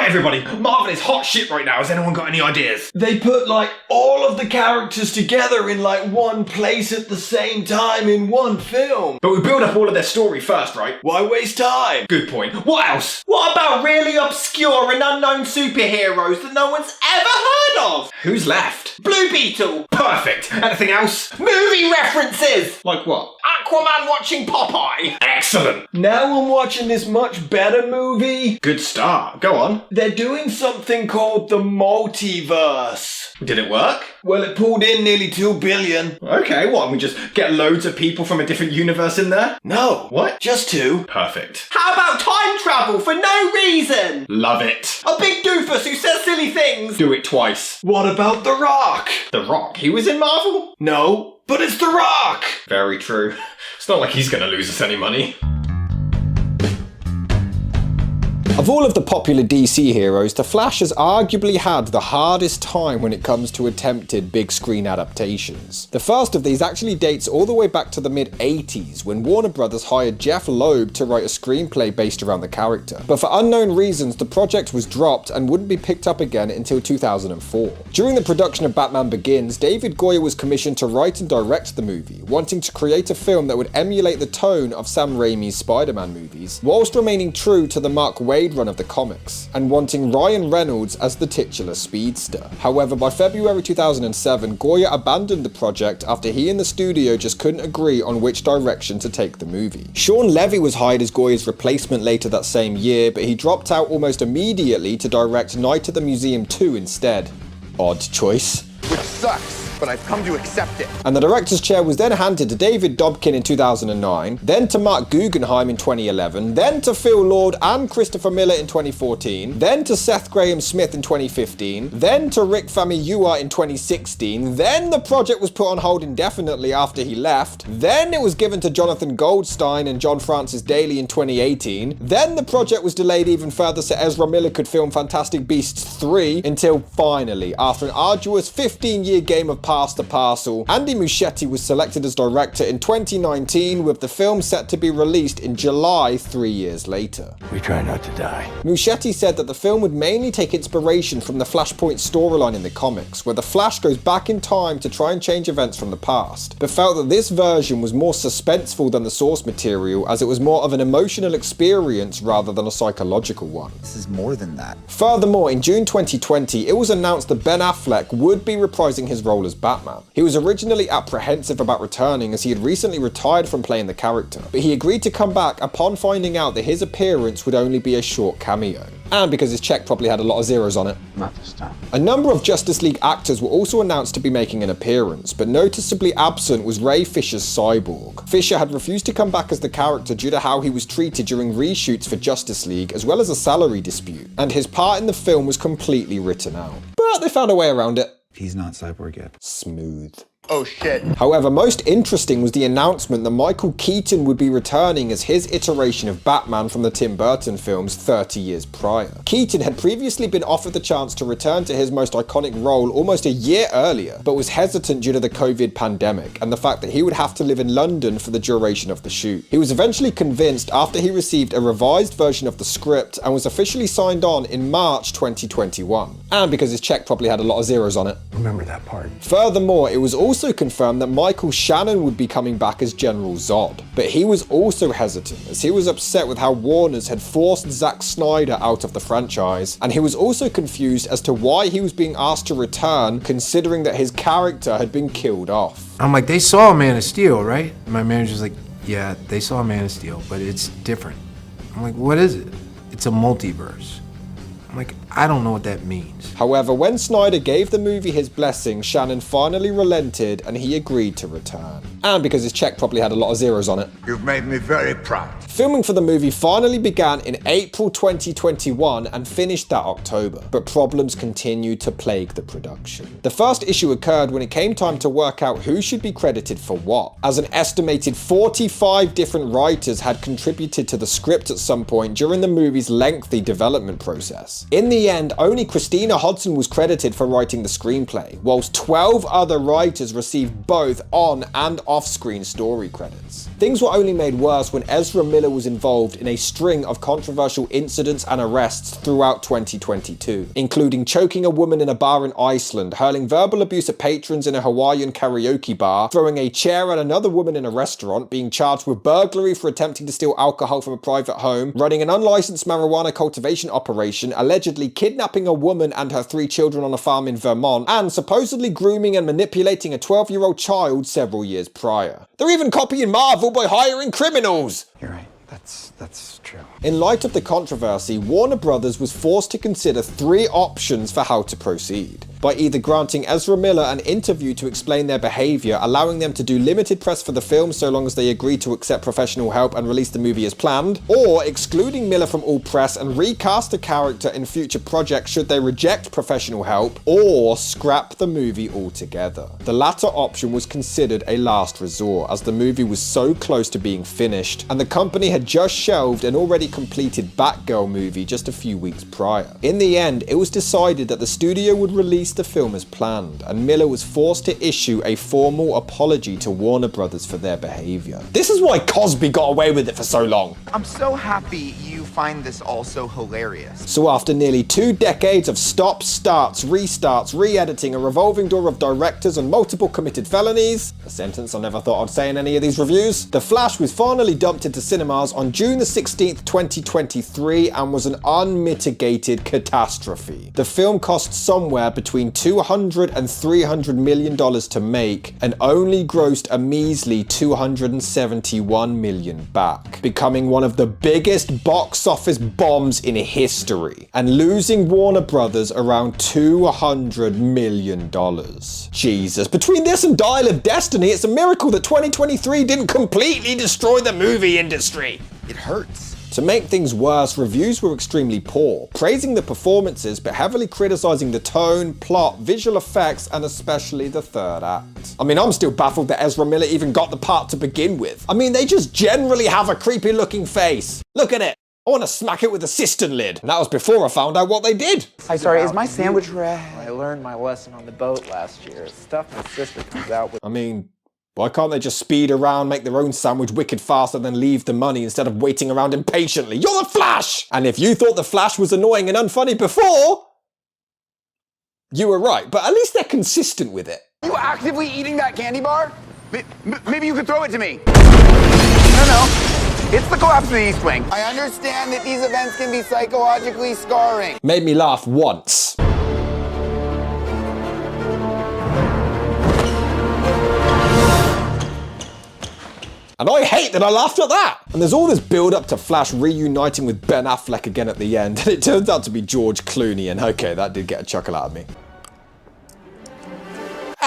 Right, everybody, Marvel is hot shit right now. Has anyone got any ideas? They put like all of the characters together in like one place at the same time in one film. But we build up all of their story first, right? Why waste time? Good point. What else? What about really obscure and unknown superheroes that no one's ever heard of? Who's left? Blue Beetle. Perfect. Anything else? Movie references. Like what? Aquaman watching Popeye. Excellent. Now I'm watching this much better movie. Good start. Go on. They're doing something called the multiverse. Did it work? Well, it pulled in nearly 2 billion. Okay, what? And we just get loads of people from a different universe in there? No. What? Just 2. Perfect. How about time travel for no reason? Love it. A big doofus who says silly things. Do it twice. What about The Rock? The Rock. He was in Marvel? No, but it's The Rock. Very true. It's not like he's gonna lose us any money. Of all of the popular DC heroes, The Flash has arguably had the hardest time when it comes to attempted big screen adaptations. The first of these actually dates all the way back to the mid-80s when Warner Brothers hired Jeff Loeb to write a screenplay based around the character. But for unknown reasons, the project was dropped and wouldn't be picked up again until 2004. During the production of Batman Begins, David Goyer was commissioned to write and direct the movie, wanting to create a film that would emulate the tone of Sam Raimi's Spider-Man movies, whilst remaining true to the Mark Waid run of the comics, and wanting Ryan Reynolds as the titular speedster. However, by February 2007, Goyer abandoned the project after he and the studio just couldn't agree on which direction to take the movie. Sean Levy was hired as Goyer's replacement later that same year, but he dropped out almost immediately to direct Night at the Museum 2 instead. Odd choice. Which sucks, but I've come to accept it. And the director's chair was then handed to David Dobkin in 2009, then to Mark Guggenheim in 2011, then to Phil Lord and Christopher Miller in 2014, then to Seth Grahame-Smith in 2015, then to Rick Famuyiwa in 2016, then the project was put on hold indefinitely after he left, then it was given to Jonathan Goldstein and John Francis Daley in 2018, then the project was delayed even further so Ezra Miller could film Fantastic Beasts 3, until finally, after an arduous 15-year game of pass the parcel, Andy Muschietti was selected as director in 2019, with the film set to be released in July 3 years later. We try not to die. Muschietti said that the film would mainly take inspiration from the Flashpoint storyline in the comics, where the Flash goes back in time to try and change events from the past, but felt that this version was more suspenseful than the source material, as it was more of an emotional experience rather than a psychological one. This is more than that. Furthermore, in June 2020, it was announced that Ben Affleck would be reprising his role as Batman. He was originally apprehensive about returning as he had recently retired from playing the character, but he agreed to come back upon finding out that his appearance would only be a short cameo. And because his check probably had a lot of zeros on it. Not this time. A number of Justice League actors were also announced to be making an appearance, but noticeably absent was Ray Fisher's Cyborg. Fisher had refused to come back as the character due to how he was treated during reshoots for Justice League, as well as a salary dispute, and his part in the film was completely written out. But they found a way around it. He's not Cyborg yet. Smooth. Oh shit. However, most interesting was the announcement that Michael Keaton would be returning as his iteration of Batman from the Tim Burton films 30 years prior. Keaton had previously been offered the chance to return to his most iconic role almost a year earlier, but was hesitant due to the COVID pandemic and the fact that he would have to live in London for the duration of the shoot. He was eventually convinced after he received a revised version of the script and was officially signed on in March 2021. And because his check probably had a lot of zeros on it. Remember that part. Furthermore, it was also confirmed that Michael Shannon would be coming back as General Zod, but he was also hesitant as he was upset with how Warner's had forced Zack Snyder out of the franchise, and he was also confused as to why he was being asked to return considering that his character had been killed off. I'm like, they saw Man of Steel, right? And my manager's like, yeah, they saw Man of Steel, but it's different. I'm like, what is it? It's a multiverse. I'm like, I don't know what that means. However, when Snyder gave the movie his blessing, Shannon finally relented and he agreed to return. And because his check probably had a lot of zeros on it. You've made me very proud. Filming for the movie finally began in April 2021 and finished that October, but problems continued to plague the production. The first issue occurred when it came time to work out who should be credited for what, as an estimated 45 different writers had contributed to the script at some point during the movie's lengthy development process. films. In the end, only Christina Hodson was credited for writing the screenplay, whilst 12 other writers received both on and off-screen story credits. Things were only made worse when Ezra Miller was involved in a string of controversial incidents and arrests throughout 2022, including choking a woman in a bar in Iceland, hurling verbal abuse at patrons in a Hawaiian karaoke bar, throwing a chair at another woman in a restaurant, being charged with burglary for attempting to steal alcohol from a private home, running an unlicensed marijuana cultivation operation, allegedly kidnapping a woman and her 3 children on a farm in Vermont, and supposedly grooming and manipulating a 12-year-old child several years prior. They're even copying Marvel by hiring criminals! You're right. That's true. In light of the controversy, Warner Brothers was forced to consider 3 options for how to proceed. By either granting Ezra Miller an interview to explain their behaviour, allowing them to do limited press for the film so long as they agree to accept professional help and release the movie as planned, or excluding Miller from all press and recast the character in future projects should they reject professional help, or scrap the movie altogether. The latter option was considered a last resort, as the movie was so close to being finished, and the company had just shelved an already completed Batgirl movie just a few weeks prior. In the end, it was decided that the studio would release the film as planned, and Miller was forced to issue a formal apology to Warner Brothers for their behaviour. This is why Cosby got away with it for so long. I'm so happy you find this all so hilarious. So after nearly 2 decades of stops, starts, restarts, re-editing, a revolving door of directors and multiple committed felonies, a sentence I never thought I'd say in any of these reviews, The Flash was finally dumped into cinemas on June the 16th, 2023, and was an unmitigated catastrophe. The film cost somewhere between $200 and $300 million to make, and only grossed a measly $271 million back, becoming one of the biggest box office bombs in history, and losing Warner Brothers around $200 million. Jesus, between this and Dial of Destiny, it's a miracle that 2023 didn't completely destroy the movie industry. It hurts. To make things worse, reviews were extremely poor, praising the performances but heavily criticising the tone, plot, visual effects, and especially the third act. I mean, I'm still baffled that Ezra Miller even got the part to begin with. I mean, they just generally have a creepy looking face. Look at it. I want to smack it with a cistern lid. And that was before I found out what they did. Hi, sorry, is my sandwich ready? I learned my lesson on the boat last year. Stuff my sister comes out with. I mean, why can't they just speed around, make their own sandwich wicked fast, and then leave the money instead of waiting around impatiently? You're the Flash! And if you thought the Flash was annoying and unfunny before, you were right, but at least they're consistent with it. You actively eating that candy bar? Maybe you could throw it to me. No. It's the collapse of the East Wing. I understand that these events can be psychologically scarring. Made me laugh once. And I hate that I laughed at that! And there's all this build up to Flash reuniting with Ben Affleck again at the end, and it turns out to be George Clooney, and okay, that did get a chuckle out of me.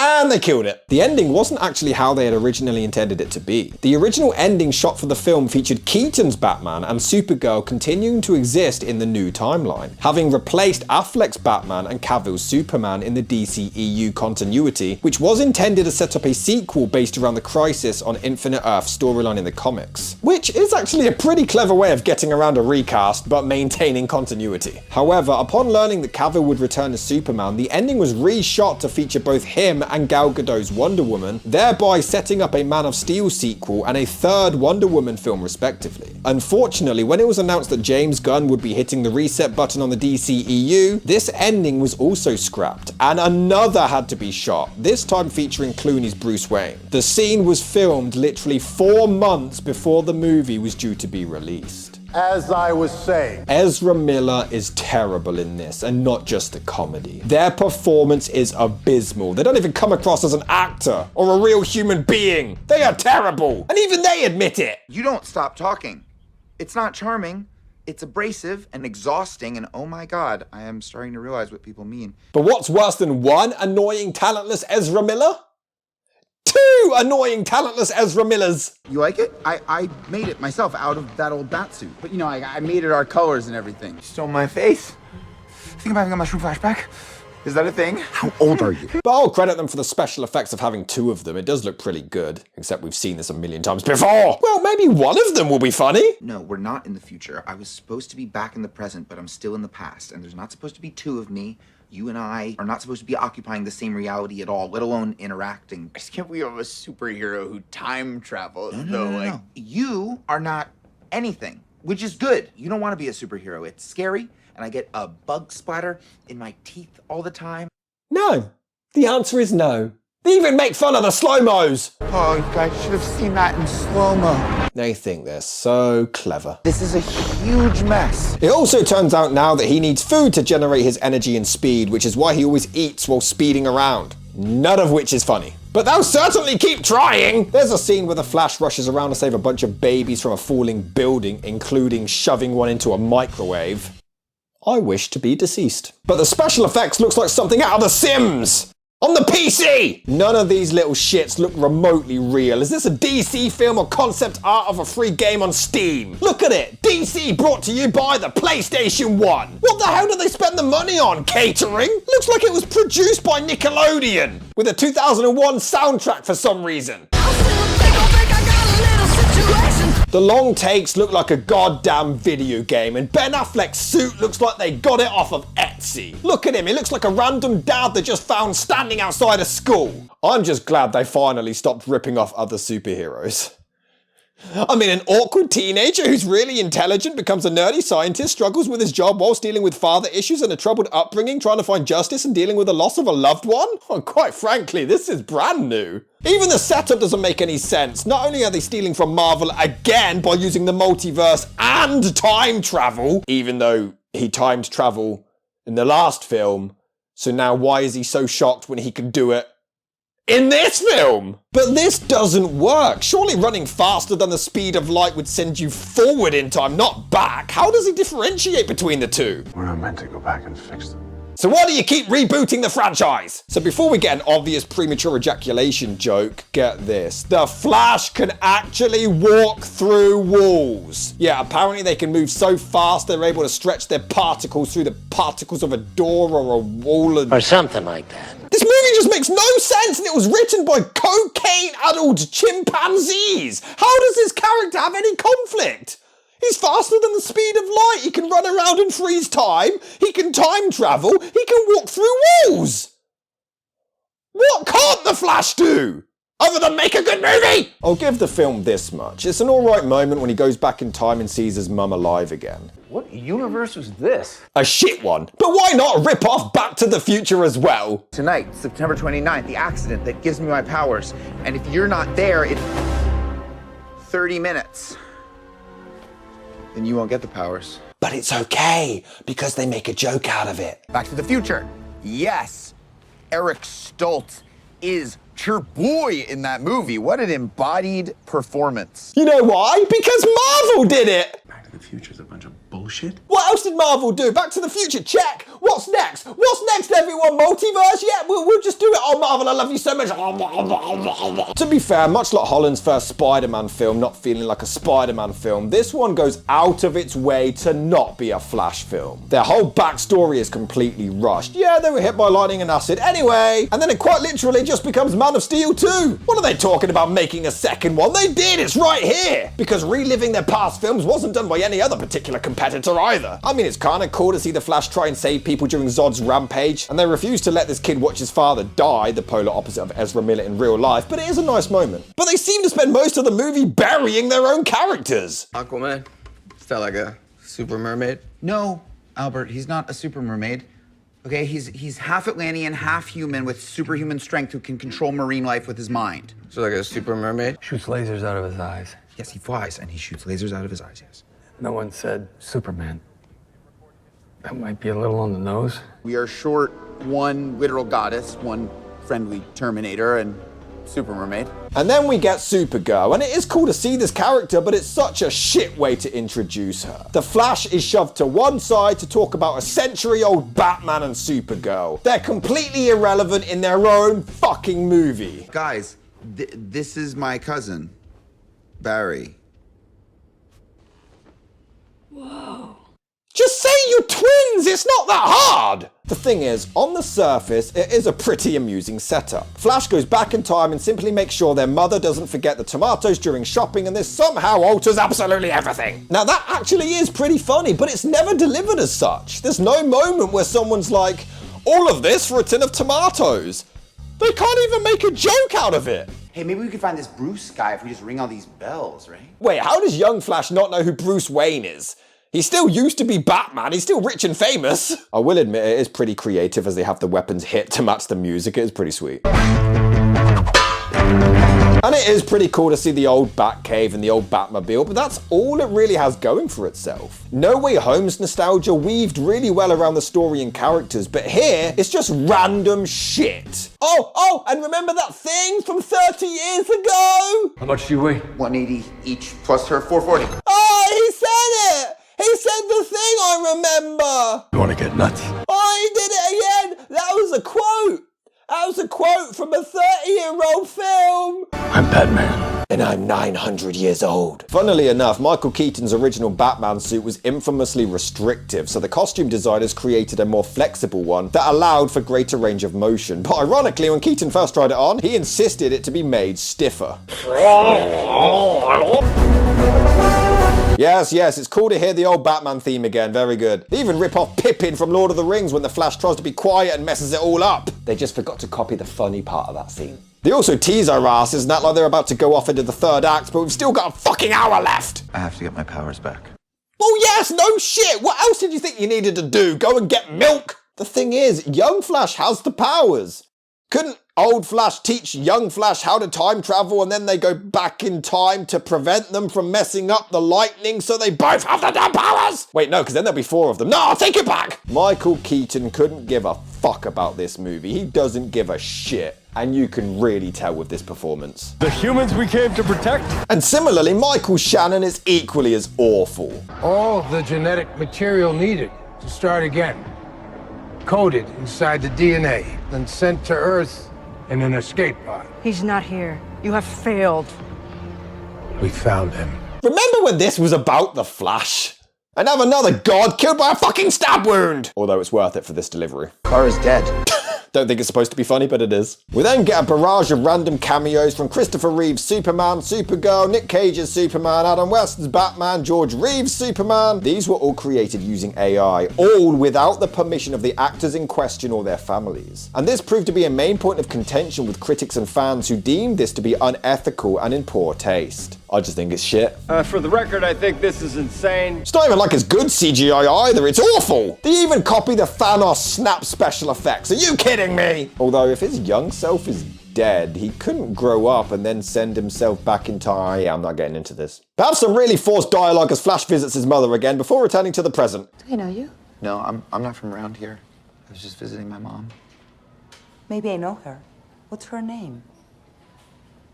And they killed it. The ending wasn't actually how they had originally intended it to be. The original ending shot for the film featured Keaton's Batman and Supergirl continuing to exist in the new timeline, having replaced Affleck's Batman and Cavill's Superman in the DCEU continuity, which was intended to set up a sequel based around the Crisis on Infinite Earth storyline in the comics, which is actually a pretty clever way of getting around a recast but maintaining continuity. However, upon learning that Cavill would return as Superman, the ending was reshot to feature both him and Gal Gadot's Wonder Woman, thereby setting up a Man of Steel sequel and a third Wonder Woman film respectively. Unfortunately, when it was announced that James Gunn would be hitting the reset button on the DCEU, this ending was also scrapped, and another had to be shot, this time featuring Clooney's Bruce Wayne. The scene was filmed literally 4 months before the movie was due to be released. As I was saying, Ezra Miller is terrible in this, and not just the comedy. Their performance is abysmal. They don't even come across as an actor or a real human being. They are terrible, and even they admit it. You don't stop talking. It's not charming. It's abrasive and exhausting, and oh my god, I am starting to realize what people mean. But what's worse than one annoying, talentless Ezra Miller? 2 annoying, talentless Ezra Millers. You like it? I made it myself out of that old bat suit. But you know, I made it our colors and everything. Stole my face. Think about having a mushroom flashback. Is that a thing? How old are you? But I'll credit them for the special effects of having two of them. It does look pretty good, except we've seen this a million times before. Well, maybe one of them will be funny. No, we're not in the future. I was supposed to be back in the present, but I'm still in the past. And there's not supposed to be two of me. You and I are not supposed to be occupying the same reality at all, let alone interacting. I just can't believe I'm a superhero who time travels. No. You are not anything, which is good. You don't want to be a superhero. It's scary, and I get a bug splatter in my teeth all the time. No. The answer is no. They even make fun of the slow-mos. Oh, you guys should have seen that in slow-mo. They think they're so clever. This is a huge mess. It also turns out now that he needs food to generate his energy and speed, which is why he always eats while speeding around. None of which is funny. But they'll certainly keep trying! There's a scene where the Flash rushes around to save a bunch of babies from a falling building, including shoving one into a microwave. I wish to be deceased. But the special effects looks like something out of The Sims! On the PC! None of these little shits look remotely real. Is this a DC film or concept art of a free game on Steam? Look at it! DC brought to you by the PlayStation 1! What the hell did they spend the money on? Catering? Looks like it was produced by Nickelodeon! With a 2001 soundtrack for some reason. The long takes look like a goddamn video game, and Ben Affleck's suit looks like they got it off of Etsy. Look at him, he looks like a random dad they just found standing outside a school. I'm just glad they finally stopped ripping off other superheroes. I mean, an awkward teenager who's really intelligent becomes a nerdy scientist, struggles with his job whilst dealing with father issues and a troubled upbringing, trying to find justice and dealing with the loss of a loved one? Well, quite frankly, this is brand new. Even the setup doesn't make any sense. Not only are they stealing from Marvel again by using the multiverse and time travel, even though he timed travel in the last film, so now why is he so shocked when he can do it in this film? But this doesn't work. Surely running faster than the speed of light would send you forward in time, not back. How does he differentiate between the two? We're not meant to go back and fix them. So why do you keep rebooting the franchise? So before we get an obvious premature ejaculation joke, get this. The Flash can actually walk through walls. Yeah, apparently they can move so fast they're able to stretch their particles through the particles of a door or a wall. Or something like that. This movie just makes no sense, and it was written by cocaine-addled chimpanzees. How does this character have any conflict? He's faster than the speed of light. He can run around and freeze time. He can time travel. He can walk through walls. What can't the Flash do? Other than make a good movie? I'll give the film this much. It's an alright moment when he goes back in time and sees his mum alive again. What universe was this? A shit one. But why not rip off Back to the Future as well? Tonight, September 29th, the accident that gives me my powers. And if you're not there in 30 minutes, then you won't get the powers. But it's okay, because they make a joke out of it. Back to the Future. Yes, Eric Stoltz is your boy in that movie. What an embodied performance. You know why? Because Marvel did it! Back to the Future's a bunch of bullshit. What else did Marvel do? Back to the Future, check! What's next? What's next, everyone? Multiverse? Yeah, we'll just do it. Oh, Marvel, I love you so much. To be fair, much like Holland's first Spider-Man film not feeling like a Spider-Man film, this one goes out of its way to not be a Flash film. Their whole backstory is completely rushed. Yeah, they were hit by lightning and acid anyway, and then it quite literally just becomes Man of Steel 2. What are they talking about making a second one? They did, it's right here! Because reliving their past films wasn't done by any other particular competitor either. I mean, it's kinda cool to see the Flash try and save people during Zod's rampage, and they refuse to let this kid watch his father die, the polar opposite of Ezra Miller in real life, but it is a nice moment. But they seem to spend most of the movie burying their own characters. Aquaman? Is that like a super mermaid? No, Albert, he's not a super mermaid. Okay, he's half Atlantean, half human with superhuman strength who can control marine life with his mind. So like a super mermaid? Shoots lasers out of his eyes. Yes, he flies and he shoots lasers out of his eyes, yes. No one said Superman. That might be a little on the nose. We are short one literal goddess, one friendly Terminator, and Super Mermaid. And then we get Supergirl, and it is cool to see this character, but it's such a shit way to introduce her. The Flash is shoved to one side to talk about a century-old Batman and Supergirl. They're completely irrelevant in their own fucking movie. Guys, this is my cousin, Barry. Just say you're twins, it's not that hard! The thing is, on the surface, it is a pretty amusing setup. Flash goes back in time and simply makes sure their mother doesn't forget the tomatoes during shopping, and this somehow alters absolutely everything. Now that actually is pretty funny, but it's never delivered as such. There's no moment where someone's like, all of this for a tin of tomatoes. They can't even make a joke out of it. Hey, maybe we could find this Bruce guy if we just ring all these bells, right? Wait, how does young Flash not know who Bruce Wayne is? He still used to be Batman, he's still rich and famous. I will admit it is pretty creative as they have the weapons hit to match the music, it is pretty sweet. And it is pretty cool to see the old Batcave and the old Batmobile, but that's all it really has going for itself. No Way Home's nostalgia weaved really well around the story and characters, but here, it's just random shit. Oh, and remember that thing from 30 years ago? How much do you weigh? 180 each plus her 440. Oh, he said it! He said the thing I remember! You wanna get nuts? Oh, he did it again! That was a quote! That was a quote from a 30-year-old film! I'm Batman. And I'm 900 years old. Funnily enough, Michael Keaton's original Batman suit was infamously restrictive, so the costume designers created a more flexible one that allowed for greater range of motion. But ironically, when Keaton first tried it on, he insisted it to be made stiffer. Yes, it's cool to hear the old Batman theme again, very good. They even rip off Pippin from Lord of the Rings when the Flash tries to be quiet and messes it all up. They just forgot to copy the funny part of that scene. They also tease our asses and act like they're about to go off into the third act, but we've still got a fucking hour left. I have to get my powers back. Oh yes, no shit, what else did you think you needed to do? Go and get milk? The thing is, young Flash has the powers. Couldn't old Flash teach young Flash how to time travel and then they go back in time to prevent them from messing up the lightning so they both have the damn powers? Wait, no, because then there'll be 4 of them. No, I'll take it back! Michael Keaton couldn't give a fuck about this movie. He doesn't give a shit. And you can really tell with this performance. The humans we came to protect? And similarly, Michael Shannon is equally as awful. All the genetic material needed to start again. Coded inside the DNA, then sent to Earth in an escape pod. He's not here. You have failed. We found him. Remember when this was about the Flash? And have another god killed by a fucking stab wound! Although it's worth it for this delivery. Kara's dead. Don't think it's supposed to be funny, but it is. We then get a barrage of random cameos from Christopher Reeve's Superman, Supergirl, Nick Cage's Superman, Adam West's Batman, George Reeves' Superman. These were all created using AI, all without the permission of the actors in question or their families. And this proved to be a main point of contention with critics and fans who deemed this to be unethical and in poor taste. I just think it's shit. For the record, I think this is insane. It's not even like it's good CGI either, it's awful! They even copy the Thanos snap special effects, are you kidding me? Although if his young self is dead, he couldn't grow up and then send himself back in time. Yeah, I'm not getting into this. Perhaps some really forced dialogue as Flash visits his mother again before returning to the present. Do I know you? No, I'm not from around here. I was just visiting my mom. Maybe I know her. What's her name?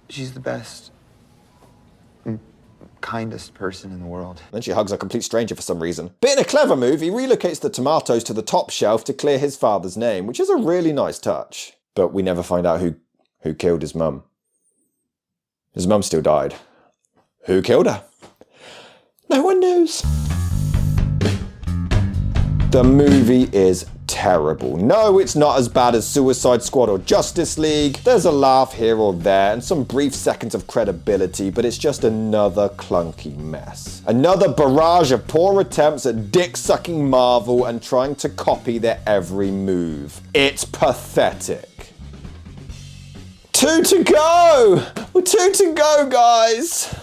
She's the best, kindest person in the world. Then she hugs a complete stranger for some reason. But in a clever move, he relocates the tomatoes to the top shelf to clear his father's name, which is a really nice touch. But we never find out who killed his mum. His mum still died. Who killed her? No one knows. The movie is terrible. No, it's not as bad as Suicide Squad or Justice League. There's a laugh here or there and some brief seconds of credibility, but it's just another clunky mess. Another barrage of poor attempts at dick-sucking Marvel and trying to copy their every move. It's pathetic. 2 to go! Well, 2 to go, guys.